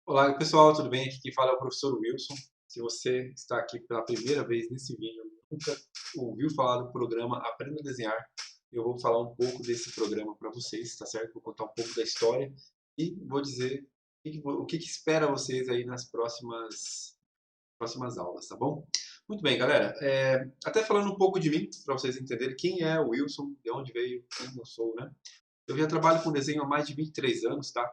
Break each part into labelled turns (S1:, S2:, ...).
S1: Olá pessoal, tudo bem? Aqui quem fala é o professor Wilson. Se você está aqui pela primeira vez nesse vídeo, nunca ouviu falar do programa Aprenda a Desenhar, eu vou falar um pouco desse programa para vocês, tá certo? Vou contar um pouco da história e vou dizer o que espera vocês aí nas próximas aulas, tá bom? Muito bem, galera. Até falando um pouco de mim, para vocês entenderem quem é o Wilson, de onde veio, quem eu sou, né? Eu já trabalho com desenho há mais de 23 anos, tá?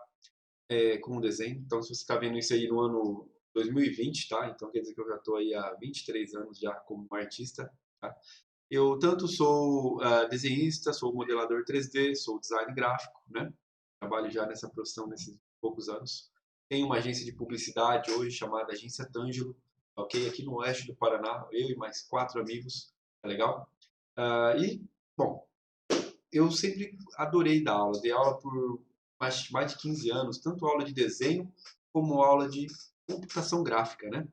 S1: Com o desenho. Então, se você está vendo isso aí no ano 2020, tá? Então quer dizer que eu já estou aí há 23 anos já como artista, tá? Eu tanto sou desenhista, sou modelador 3D, sou design gráfico, né? Trabalho já nessa profissão nesses poucos anos. Tenho uma agência de publicidade hoje chamada Agência Tângelo, ok? Aqui no oeste do Paraná, eu e mais 4 amigos, tá legal? Bom, eu sempre adorei dar aula. Dei aula por mais de 15 anos, tanto aula de desenho como aula de computação gráfica, né?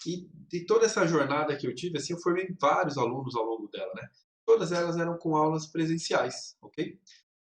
S1: E de toda essa jornada que eu tive, assim, eu formei vários alunos ao longo dela, né? Todas elas eram com aulas presenciais, ok?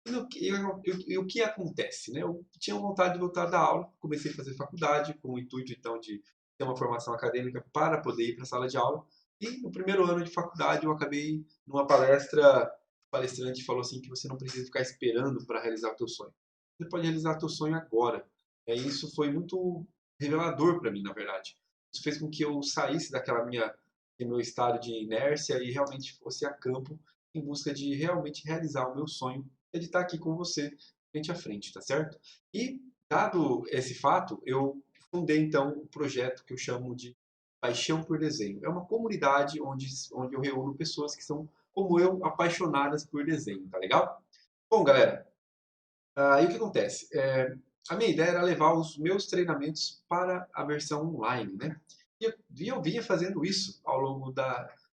S1: E o que acontece, né? Eu tinha vontade de voltar a dar aula, comecei a fazer faculdade com o intuito, então, de ter uma formação acadêmica para poder ir para a sala de aula. E no primeiro ano de faculdade eu acabei numa palestra, o palestrante falou assim que você não precisa ficar esperando para realizar o teu sonho. Você pode realizar o teu sonho agora. Isso foi muito revelador para mim, na verdade. Isso fez com que eu saísse do meu estado de inércia e realmente fosse a campo em busca de realmente realizar o meu sonho de estar aqui com você, frente a frente, tá certo? E, dado esse fato, eu fundei então um projeto que eu chamo de Paixão por Desenho. É uma comunidade onde eu reúno pessoas que são, como eu, apaixonadas por desenho, tá legal? Bom, galera, e o que acontece? A minha ideia era levar os meus treinamentos para a versão online, né? E eu vinha fazendo isso ao longo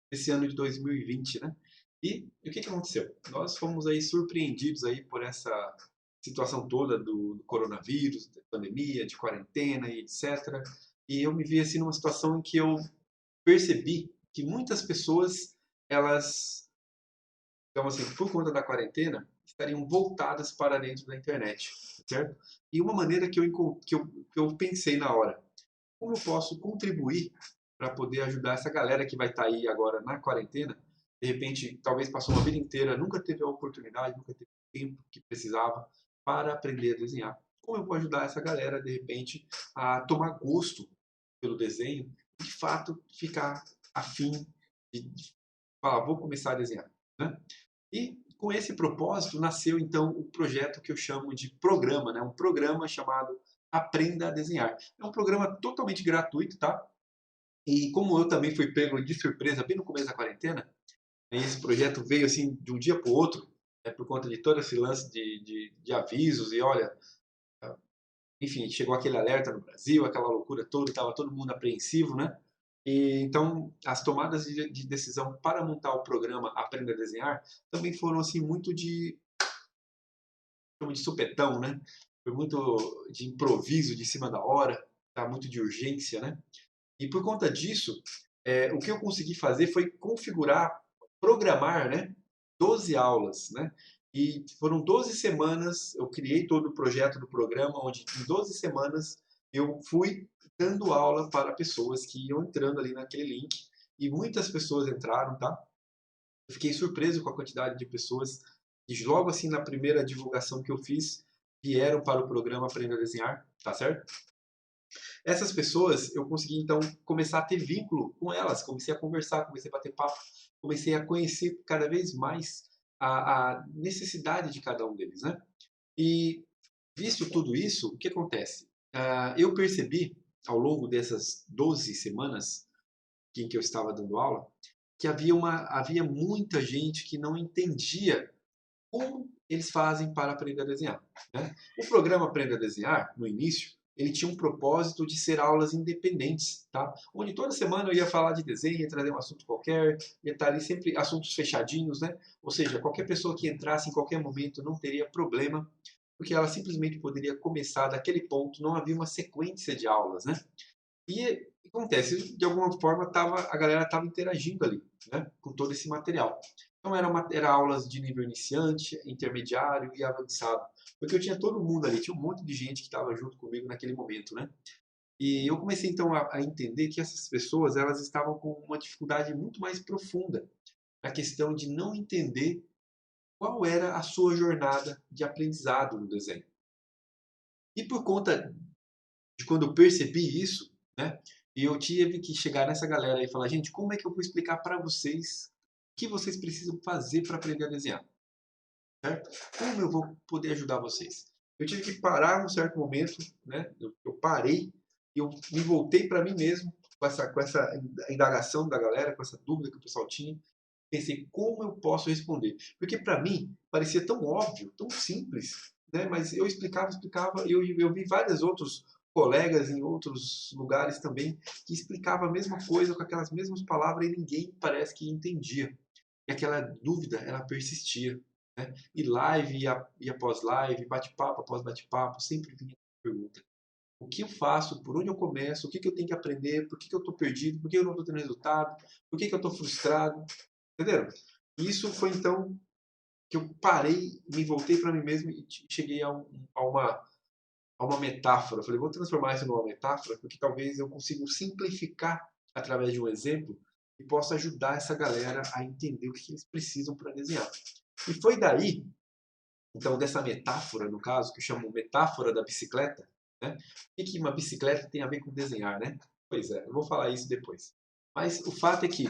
S1: desse ano de 2020, né? E o que aconteceu? Nós fomos aí surpreendidos aí por essa situação toda do coronavírus, da pandemia, de quarentena e etc. E eu me vi assim numa situação em que eu percebi que muitas pessoas, elas então, assim, por conta da quarentena, estariam voltadas para dentro da internet, certo? E uma maneira que eu pensei na hora, como eu posso contribuir para poder ajudar essa galera que vai estar aí agora na quarentena, de repente, talvez passou uma vida inteira, nunca teve a oportunidade, nunca teve o tempo que precisava para aprender a desenhar. Como eu vou ajudar essa galera, de repente, a tomar gosto pelo desenho e, de fato, ficar afim de falar, vou começar a desenhar, né? E com esse propósito nasceu então o projeto que eu chamo de programa, né? Um programa chamado Aprenda a Desenhar. É um programa totalmente gratuito, tá? E como eu também fui pego de surpresa bem no começo da quarentena, né, esse projeto veio assim de um dia para o outro, por conta de todo esse lance de avisos e olha, enfim, chegou aquele alerta no Brasil, aquela loucura toda, estava todo mundo apreensivo, né? E, então, as tomadas de decisão para montar o programa Aprenda a Desenhar também foram assim muito de supetão, né? Foi muito de improviso, de cima da hora, tá? Muito de urgência, né? E por conta disso, o que eu consegui fazer foi configurar, programar, né? 12 aulas, né? E foram 12 semanas, eu criei todo o projeto do programa, onde em 12 semanas eu fui dando aula para pessoas que iam entrando ali naquele link. E muitas pessoas entraram, tá? Eu fiquei surpreso com a quantidade de pessoas que logo assim na primeira divulgação que eu fiz vieram para o programa Aprenda a Desenhar, tá certo? Essas pessoas eu consegui então começar a ter vínculo com elas, comecei a conversar, comecei a bater papo, comecei a conhecer cada vez mais a necessidade de cada um deles, né? E visto tudo isso, o que acontece? Eu percebi ao longo dessas 12 semanas em que eu estava dando aula que havia muita gente que não entendia como eles fazem para aprender a desenhar, né? O programa Aprenda a Desenhar, no início, ele tinha um propósito de ser aulas independentes, tá? Onde toda semana eu ia falar de desenho, ia trazer um assunto qualquer, ia estar ali sempre assuntos fechadinhos, né? Ou seja, qualquer pessoa que entrasse em qualquer momento não teria problema, porque ela simplesmente poderia começar daquele ponto, não havia uma sequência de aulas, né? E acontece, de alguma forma a galera estava interagindo ali, né, com todo esse material. Então era aulas de nível iniciante, intermediário e avançado. Porque eu tinha todo mundo ali, tinha um monte de gente que estava junto comigo naquele momento, né? E eu comecei então a entender que essas pessoas elas estavam com uma dificuldade muito mais profunda na questão de não entender qual era a sua jornada de aprendizado no desenho. E por conta de quando eu percebi isso, né, eu tive que chegar nessa galera e falar, gente, como é que eu vou explicar para vocês o que vocês precisam fazer para aprender a desenhar? Certo? Como eu vou poder ajudar vocês? Eu tive que parar num certo momento, né? Eu parei e eu me voltei para mim mesmo com essa indagação da galera, com essa dúvida que o pessoal tinha. Pensei, como eu posso responder? Porque para mim parecia tão óbvio, tão simples, né? Mas eu explicava, e eu vi vários outros colegas em outros lugares também que explicavam a mesma coisa com aquelas mesmas palavras e ninguém parece que entendia. E aquela dúvida, ela persistia. Né? E live e após live, bate-papo após bate-papo, sempre vinha a pergunta. O que eu faço? Por onde eu começo? O que eu tenho que aprender? Por que eu estou perdido? Por que eu não estou tendo resultado? Por que eu estou frustrado? Entenderam? Isso foi então que eu parei, me voltei para mim mesmo e cheguei a uma metáfora. Eu falei, vou transformar isso numa metáfora, porque talvez eu consiga simplificar através de um exemplo e possa ajudar essa galera a entender o que eles precisam para desenhar. E foi daí, então, dessa metáfora, no caso, que eu chamo metáfora da bicicleta, né? O que uma bicicleta tem a ver com desenhar, né? Pois é, eu vou falar isso depois. Mas o fato é que,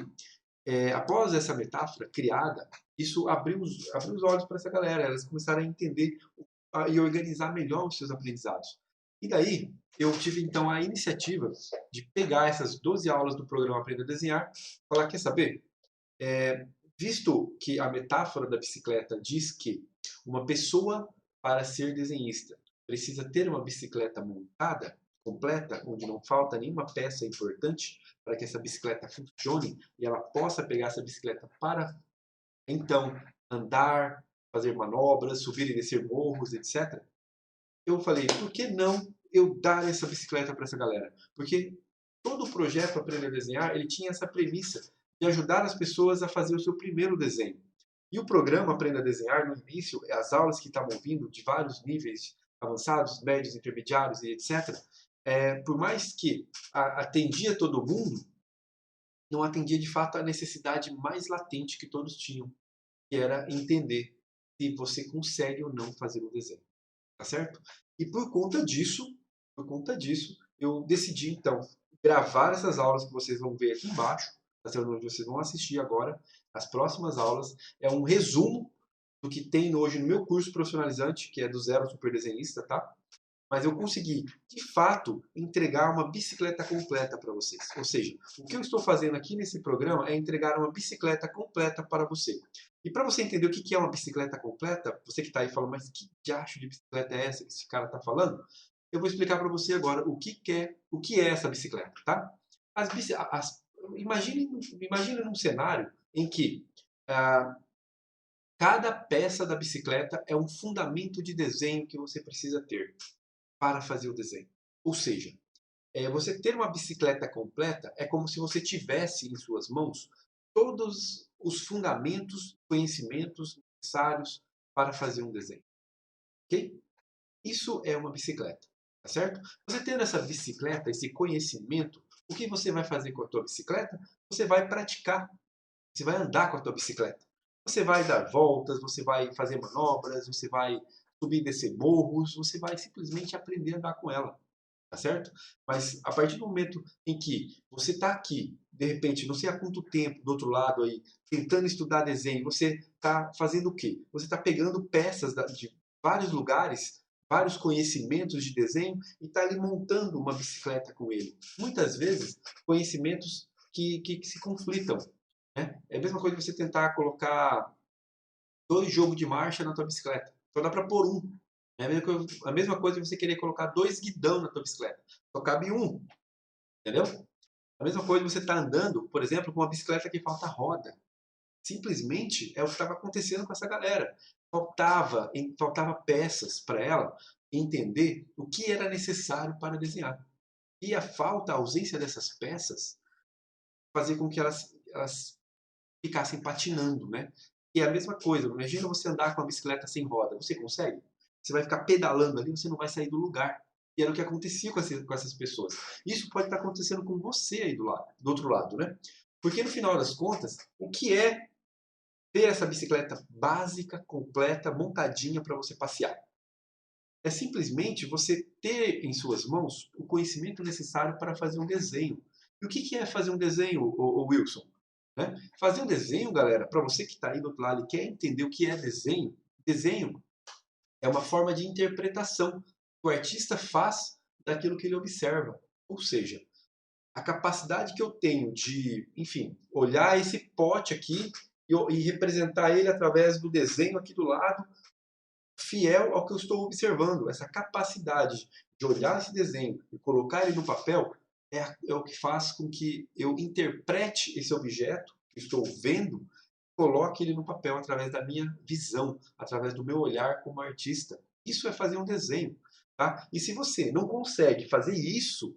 S1: após essa metáfora criada, isso abriu os olhos para essa galera. Elas começaram a entender e organizar melhor os seus aprendizados. E daí, eu tive então a iniciativa de pegar essas 12 aulas do programa Aprenda a Desenhar e falar, quer saber? Visto que a metáfora da bicicleta diz que uma pessoa, para ser desenhista, precisa ter uma bicicleta montada, completa, onde não falta nenhuma peça importante para que essa bicicleta funcione e ela possa pegar essa bicicleta para, então, andar, fazer manobras, subir e descer morros, etc. Eu falei, por que não eu dar essa bicicleta para essa galera? Porque todo o projeto Aprender a Desenhar, ele tinha essa premissa de ajudar as pessoas a fazer o seu primeiro desenho. E o programa Aprenda a Desenhar, no início, as aulas que estavam vindo de vários níveis avançados, médios, intermediários e etc., por mais que atendia todo mundo, não atendia de fato a necessidade mais latente que todos tinham, que era entender se você consegue ou não fazer o desenho. Tá certo? E por conta disso, eu decidi então gravar essas aulas que vocês vão ver aqui embaixo, tá certo? Onde vocês vão assistir agora. As próximas aulas é um resumo do que tem hoje no meu curso profissionalizante, que é do zero ao super desenhista, tá? Mas eu consegui, de fato, entregar uma bicicleta completa para vocês. Ou seja, o que eu estou fazendo aqui nesse programa é entregar uma bicicleta completa para você. E para você entender o que é uma bicicleta completa, você que está aí falando, mas que diacho de bicicleta é essa que esse cara está falando? Eu vou explicar para você agora o que é essa bicicleta, tá? Imagine num cenário em que cada peça da bicicleta é um fundamento de desenho que você precisa ter para fazer o desenho. Ou seja, você ter uma bicicleta completa é como se você tivesse em suas mãos todos os fundamentos, conhecimentos necessários para fazer um desenho. Ok? Isso é uma bicicleta, tá certo? Você tendo essa bicicleta, esse conhecimento, o que você vai fazer com a tua bicicleta? Você vai praticar, você vai andar com a tua bicicleta. Você vai dar voltas, você vai fazer manobras, você vai subir e descer morros, você vai simplesmente aprender a andar com ela. Tá certo? Mas a partir do momento em que você está aqui, de repente, não sei há quanto tempo, do outro lado aí, tentando estudar desenho, você está fazendo o quê? Você está pegando peças de vários lugares, vários conhecimentos de desenho e está ali montando uma bicicleta com ele. Muitas vezes, conhecimentos que se conflitam. Né? É a mesma coisa que você tentar colocar 2 jogos de marcha na tua bicicleta. Só dá para pôr um. É a mesma coisa que você querer colocar 2 guidão na tua bicicleta. Só cabe um. Entendeu? A mesma coisa você está andando, por exemplo, com uma bicicleta que falta roda. Simplesmente é o que estava acontecendo com essa galera. Faltava peças para ela entender o que era necessário para desenhar. E a ausência dessas peças, fazia com que elas ficassem patinando, né? E é a mesma coisa, imagina você andar com a bicicleta sem roda, você consegue? Você vai ficar pedalando ali, você não vai sair do lugar. E era o que acontecia com essas pessoas. Isso pode estar acontecendo com você aí do outro lado, né? Porque no final das contas, o que é ter essa bicicleta básica, completa, montadinha para você passear? É simplesmente você ter em suas mãos o conhecimento necessário para fazer um desenho. E o que é fazer um desenho, Wilson? Né? Fazer um desenho, galera, para você que está aí do outro lado e quer entender o que é desenho, desenho é uma forma de interpretação que o artista faz daquilo que ele observa. Ou seja, a capacidade que eu tenho de, enfim, olhar esse pote aqui e representar ele através do desenho aqui do lado, fiel ao que eu estou observando. Essa capacidade de olhar esse desenho e colocar ele no papel é o que faz com que eu interprete esse objeto que estou vendo, coloque ele no papel através da minha visão, através do meu olhar como artista. Isso é fazer um desenho. Tá? E se você não consegue fazer isso,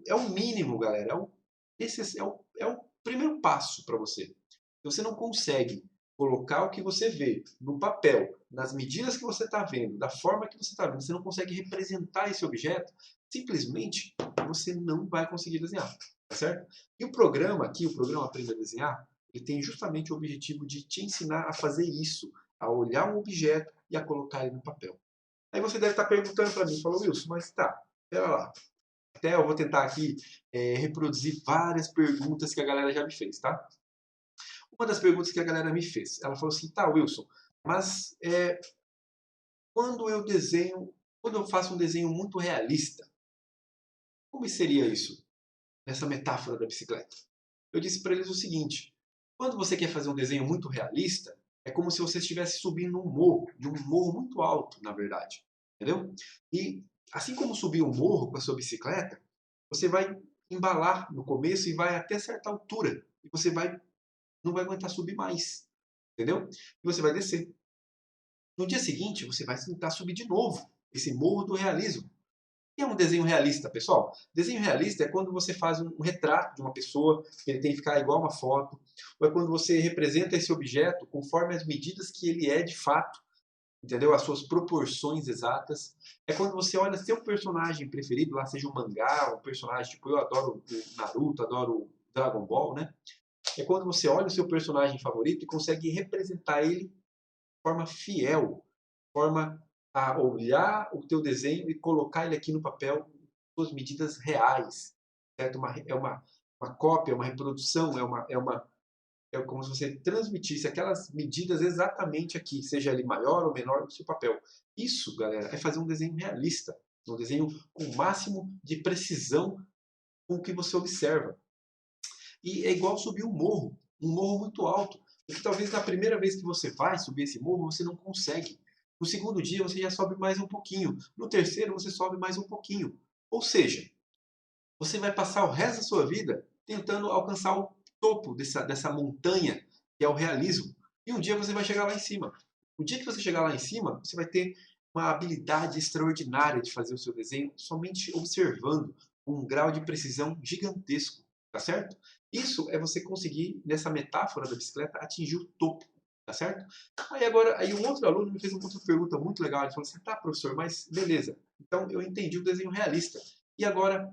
S1: é o mínimo, galera. É o primeiro passo para você. Se você não consegue colocar o que você vê no papel, nas medidas que você está vendo, da forma que você está vendo, você não consegue representar esse objeto, simplesmente você não vai conseguir desenhar. Tá certo? E o programa aqui, o programa Aprenda a Desenhar, ele tem justamente o objetivo de te ensinar a fazer isso, a olhar um objeto e a colocar ele no papel. Aí você deve estar perguntando para mim, falou, Wilson, mas tá, pera lá. Até eu vou tentar aqui reproduzir várias perguntas que a galera já me fez, tá? Uma das perguntas que a galera me fez, ela falou assim, tá, Wilson, mas quando eu faço um desenho muito realista, como seria isso nessa metáfora da bicicleta? Eu disse para eles o seguinte, quando você quer fazer um desenho muito realista, é como se você estivesse subindo um morro, de um morro muito alto, na verdade, entendeu? E assim como subir um morro com a sua bicicleta, você vai embalar no começo e vai até certa altura, e você não vai aguentar subir mais, entendeu? E você vai descer. No dia seguinte, você vai tentar subir de novo esse morro do realismo. O que é um desenho realista, pessoal? Desenho realista é quando você faz um retrato de uma pessoa, que ele tem que ficar igual uma foto, ou é quando você representa esse objeto conforme as medidas que ele é de fato, entendeu? As suas proporções exatas. É quando você olha seu personagem preferido, lá seja um mangá, um personagem tipo eu adoro o Naruto, adoro o Dragon Ball, né? É quando você olha o seu personagem favorito e consegue representar ele de forma fiel, forma a olhar o teu desenho e colocar ele aqui no papel com suas medidas reais, certo? Uma cópia, uma reprodução, é como se você transmitisse aquelas medidas exatamente aqui, seja ele maior ou menor do seu papel. Isso, galera, é fazer um desenho realista, um desenho com o máximo de precisão com o que você observa. E é igual subir um morro muito alto, porque talvez na primeira vez que você vai subir esse morro, você não consegue. No segundo dia você já sobe mais um pouquinho. No terceiro você sobe mais um pouquinho. Ou seja, você vai passar o resto da sua vida tentando alcançar o topo dessa montanha que é o realismo. E um dia você vai chegar lá em cima. O dia que você chegar lá em cima, você vai ter uma habilidade extraordinária de fazer o seu desenho somente observando com um grau de precisão gigantesco, tá certo? Isso é você conseguir, nessa metáfora da bicicleta, atingir o topo, tá certo? Aí um outro aluno me fez uma outra pergunta muito legal. Ele falou assim, tá, professor, mas beleza. Então eu entendi o desenho realista. E agora,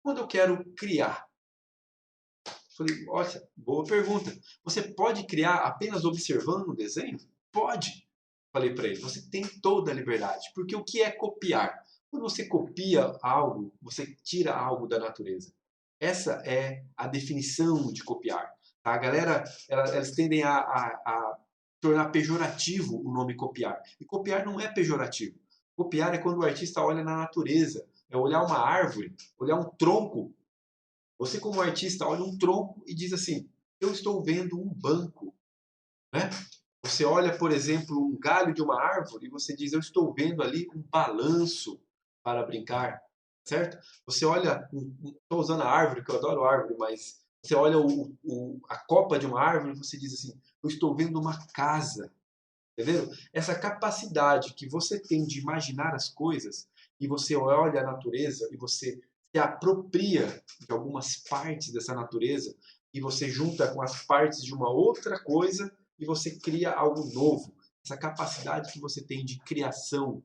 S1: quando eu quero criar? Falei, olha, boa pergunta. Você pode criar apenas observando o desenho? Pode. Falei para ele, você tem toda a liberdade. Porque o que é copiar? Quando você copia algo, você tira algo da natureza. Essa é a definição de copiar. Tá? A galera, elas tendem a tornar pejorativo o nome copiar. E copiar não é pejorativo. Copiar é quando o artista olha na natureza. É olhar uma árvore, olhar um tronco. Você, como artista, olha um tronco e diz assim: eu estou vendo um banco. Né? Você olha, por exemplo, um galho de uma árvore e você diz: eu estou vendo ali um balanço para brincar. Certo? Você olha, estou usando a árvore, que eu adoro árvore, mas você olha a copa de uma árvore e você diz assim: eu estou vendo uma casa. Entendeu? Essa capacidade que você tem de imaginar as coisas e você olha a natureza e você se apropria de algumas partes dessa natureza e você junta com as partes de uma outra coisa e você cria algo novo. Essa capacidade que você tem de criação,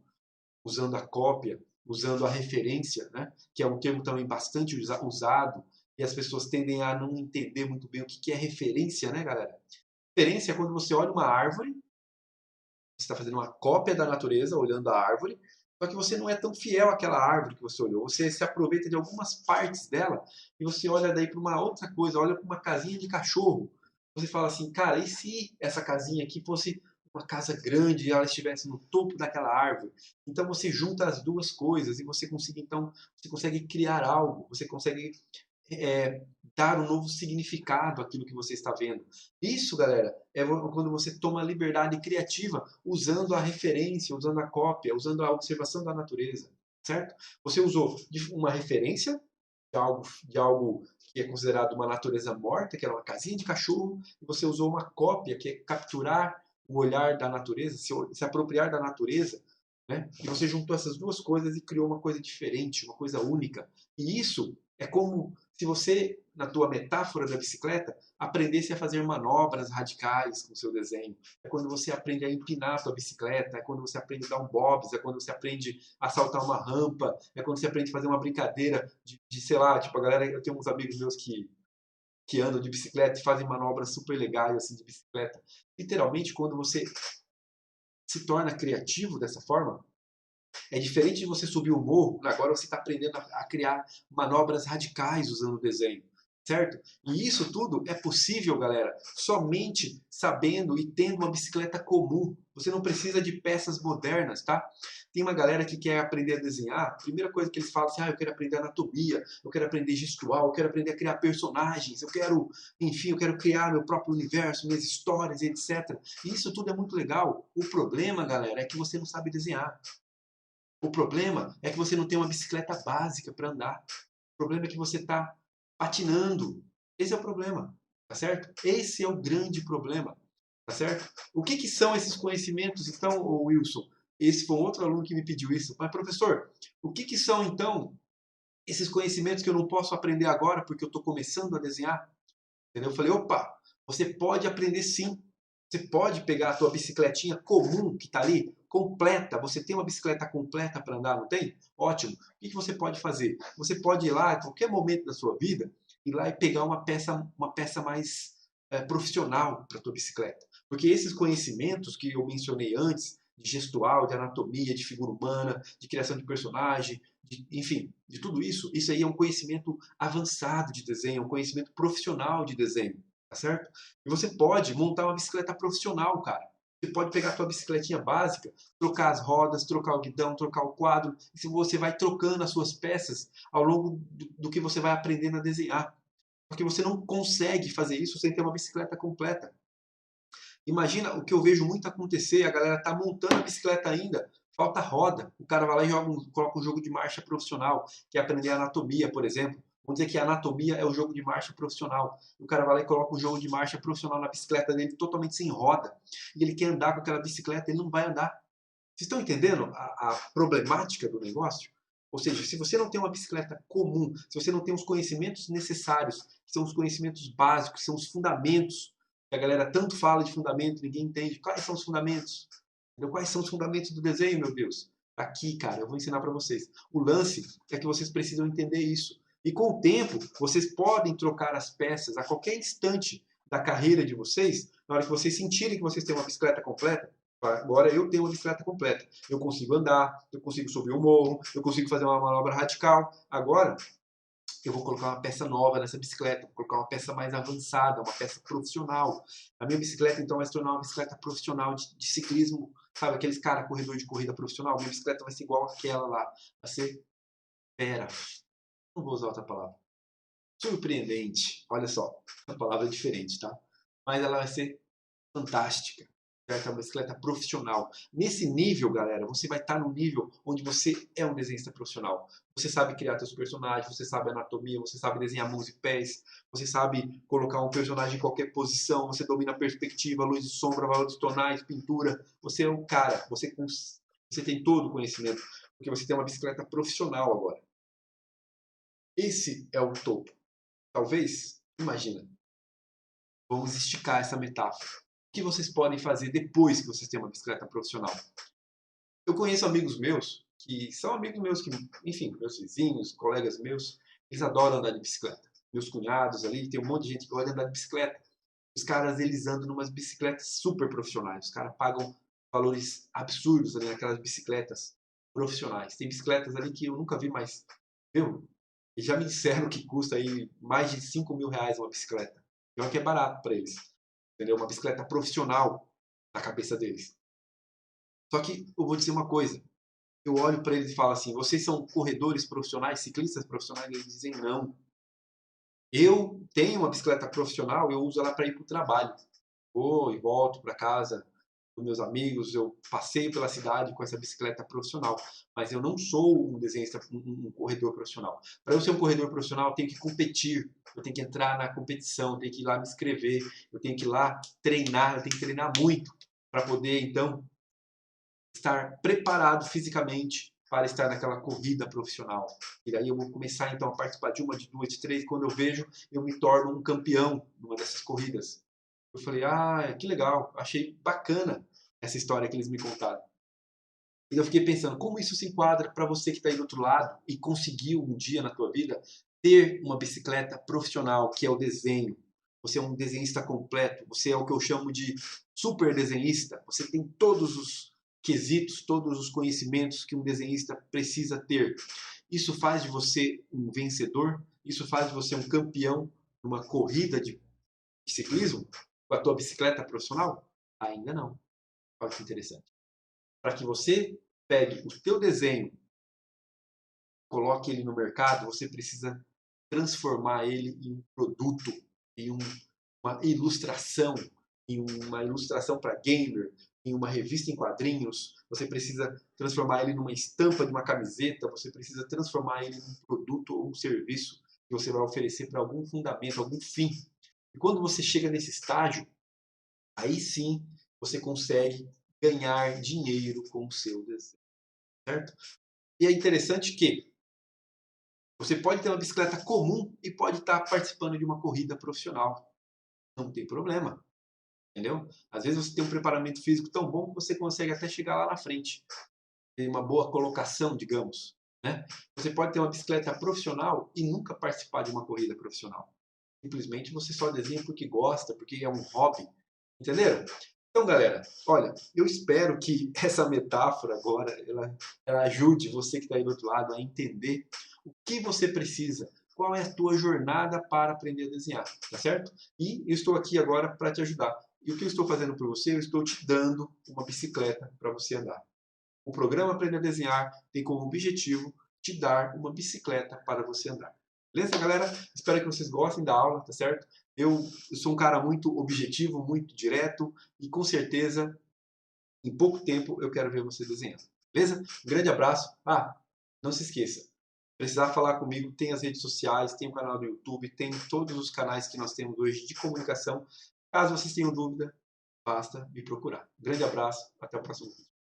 S1: usando a cópia, usando a referência, né? Que é um termo também bastante usado, e as pessoas tendem a não entender muito bem o que é referência, né, galera? Referência é quando você olha uma árvore, você está fazendo uma cópia da natureza, olhando a árvore, só que você não é tão fiel àquela árvore que você olhou. Você se aproveita de algumas partes dela e você olha daí para uma outra coisa, olha para uma casinha de cachorro. Você fala assim, cara, e se essa casinha aqui fosse uma casa grande e ela estivesse no topo daquela árvore? Então você junta as duas coisas e você consegue criar algo, você consegue é, dar um novo significado àquilo que você está vendo. Isso, galera, é quando você toma liberdade criativa usando a referência, usando a cópia, usando a observação da natureza, certo? Você usou uma referência de algo que é considerado uma natureza morta, que era uma casinha de cachorro, e você usou uma cópia, que é capturar o olhar da natureza, se apropriar da natureza, né? E você juntou essas duas coisas e criou uma coisa diferente, uma coisa única. E isso é como se você, na tua metáfora da bicicleta, aprendesse a fazer manobras radicais com o seu desenho. É quando você aprende a empinar a tua bicicleta, é quando você aprende a dar um bobs, é quando você aprende a saltar uma rampa, é quando você aprende a fazer uma brincadeira sei lá, tipo, a galera, eu tenho uns amigos meus que andam de bicicleta e fazem manobras super legais, assim, de bicicleta. Literalmente, quando você se torna criativo dessa forma, é diferente de você subir o morro, agora você está aprendendo a criar manobras radicais usando o desenho, certo? E isso tudo é possível, galera, somente sabendo e tendo uma bicicleta comum. Você não precisa de peças modernas, tá? Tem uma galera que quer aprender a desenhar, a primeira coisa que eles falam assim, eu quero aprender anatomia, eu quero aprender gestual, eu quero aprender a criar personagens, eu quero, enfim, eu quero criar meu próprio universo, minhas histórias, etc. E isso tudo é muito legal. O problema, galera, é que você não sabe desenhar. O problema é que você não tem uma bicicleta básica para andar. O problema é que você está patinando. Esse é o problema, tá certo? Esse é o grande problema, tá certo? O que são esses conhecimentos, então, Wilson? Esse foi um outro aluno que me pediu isso. Mas, professor, o que são, então, esses conhecimentos que eu não posso aprender agora porque eu estou começando a desenhar? Entendeu? Eu falei, opa, você pode aprender sim. Você pode pegar a tua bicicletinha comum que está ali, completa. Você tem uma bicicleta completa para andar, não tem? Ótimo. O que você pode fazer? Você pode ir lá, em qualquer momento da sua vida, ir lá e pegar uma peça mais profissional para a tua bicicleta. Porque esses conhecimentos que eu mencionei antes, de gestual, de anatomia, de figura humana, de criação de personagem, enfim, de tudo isso, isso aí é um conhecimento avançado de desenho, um conhecimento profissional de desenho, tá certo? E você pode montar uma bicicleta profissional, cara. Você pode pegar a tua bicicletinha básica, trocar as rodas, trocar o guidão, trocar o quadro, e você vai trocando as suas peças ao longo do que você vai aprendendo a desenhar. Porque você não consegue fazer isso sem ter uma bicicleta completa. Imagina o que eu vejo muito acontecer, a galera tá montando a bicicleta ainda, falta roda. O cara vai lá e coloca um jogo de marcha profissional, que é aprender anatomia, por exemplo. Vamos dizer que a anatomia é o jogo de marcha profissional. O cara vai lá e coloca um jogo de marcha profissional na bicicleta dele, totalmente sem roda. E ele quer andar com aquela bicicleta, ele não vai andar. Vocês estão entendendo a problemática do negócio? Ou seja, se você não tem uma bicicleta comum, se você não tem os conhecimentos necessários, que são os conhecimentos básicos, que são os fundamentos, que a galera tanto fala de fundamento, ninguém entende. Quais são os fundamentos? Entendeu? Quais são os fundamentos do desenho, meu Deus? Aqui, cara, eu vou ensinar para vocês. O lance é que vocês precisam entender isso. E com o tempo, vocês podem trocar as peças a qualquer instante da carreira de vocês, na hora que vocês sentirem que vocês têm uma bicicleta completa. Agora eu tenho uma bicicleta completa. Eu consigo andar, eu consigo subir o morro, eu consigo fazer uma manobra radical. Agora, eu vou colocar uma peça nova nessa bicicleta, vou colocar uma peça mais avançada, uma peça profissional. A minha bicicleta, então, vai se tornar uma bicicleta profissional de ciclismo, sabe? Aqueles caras corredor de corrida profissional. Minha bicicleta vai ser igual àquela lá. Vai ser, pera, não vou usar outra palavra. Surpreendente. Olha só, a palavra é diferente, tá? Mas ela vai ser fantástica. Certo? É uma bicicleta profissional. Nesse nível, galera, você vai estar no nível onde você é um desenhista profissional. Você sabe criar seus personagens, você sabe anatomia, você sabe desenhar mãos e pés, você sabe colocar um personagem em qualquer posição, você domina a perspectiva, luz e sombra, valores tonais, pintura. Você é um cara, você tem todo o conhecimento, porque você tem uma bicicleta profissional agora. Esse é o topo. Talvez, imagina, vamos esticar essa metáfora. que vocês podem fazer depois que vocês têm uma bicicleta profissional? Eu conheço amigos meus, que são amigos meus, que, enfim, meus vizinhos, colegas meus, eles adoram andar de bicicleta. Meus cunhados ali, tem um monte de gente que gosta de andar de bicicleta. Os caras, eles andam numas bicicletas super profissionais. Os caras pagam valores absurdos ali naquelas bicicletas profissionais. Tem bicicletas ali que eu nunca vi mais. Viu? E já me disseram que custa aí mais de 5 mil reais uma bicicleta. E olha que é barato para eles. Entendeu? Uma bicicleta profissional na cabeça deles. Só que eu vou dizer uma coisa. Eu olho para eles e falo assim: vocês são corredores profissionais, ciclistas profissionais? Eles dizem não. Eu tenho uma bicicleta profissional, eu uso ela para ir para o trabalho. Vou e volto para casa com meus amigos, eu passeio pela cidade com essa bicicleta profissional. Mas eu não sou um desenhista, um corredor profissional. Para eu ser um corredor profissional, eu tenho que competir, eu tenho que entrar na competição, eu tenho que ir lá me inscrever, eu tenho que ir lá treinar, eu tenho que treinar muito para poder, então, estar preparado fisicamente para estar naquela corrida profissional. E daí eu vou começar então a participar de uma, de duas, de três. Quando eu vejo, eu me torno um campeão numa dessas corridas. Eu falei, ah, que legal, achei bacana essa história que eles me contaram. E eu fiquei pensando, como isso se enquadra para você que está aí do outro lado e conseguiu um dia na tua vida ter uma bicicleta profissional, que é o desenho. Você é um desenhista completo, você é o que eu chamo de super desenhista. Você tem todos os quesitos, todos os conhecimentos que um desenhista precisa ter. Isso faz de você um vencedor? Isso faz de você um campeão numa corrida de ciclismo com a tua bicicleta profissional? Ainda não. Olha que interessante. Para que você pegue o teu desenho, coloque ele no mercado, você precisa transformar ele em um produto, em uma ilustração, em uma ilustração para gamer, em uma revista em quadrinhos. Você precisa transformar ele numa estampa de uma camiseta, você precisa transformar ele num produto ou um serviço que você vai oferecer para algum fundamento, algum fim. E quando você chega nesse estágio, aí sim você consegue ganhar dinheiro com o seu desenho, certo? E é interessante que você pode ter uma bicicleta comum e pode estar participando de uma corrida profissional. Não tem problema, entendeu? Às vezes você tem um preparamento físico tão bom que você consegue até chegar lá na frente. Tem uma boa colocação, digamos, né? Você pode ter uma bicicleta profissional e nunca participar de uma corrida profissional. Simplesmente você só desenha porque gosta, porque é um hobby. Entenderam? Então, galera, olha, eu espero que essa metáfora agora ela ajude você que está aí do outro lado a entender o que você precisa, qual é a tua jornada para aprender a desenhar, tá certo? E eu estou aqui agora para te ajudar. E o que eu estou fazendo por você? Eu estou te dando uma bicicleta para você andar. O programa Aprender a Desenhar tem como objetivo te dar uma bicicleta para você andar. Beleza, galera? Espero que vocês gostem da aula, tá certo? Eu sou um cara muito objetivo, muito direto e com certeza em pouco tempo eu quero ver você desenhando. Beleza? Um grande abraço. Ah, não se esqueça. Precisar falar comigo, tem as redes sociais, tem o canal do YouTube, tem todos os canais que nós temos hoje de comunicação. Caso vocês tenham dúvida, basta me procurar. Um grande abraço, até o próximo vídeo.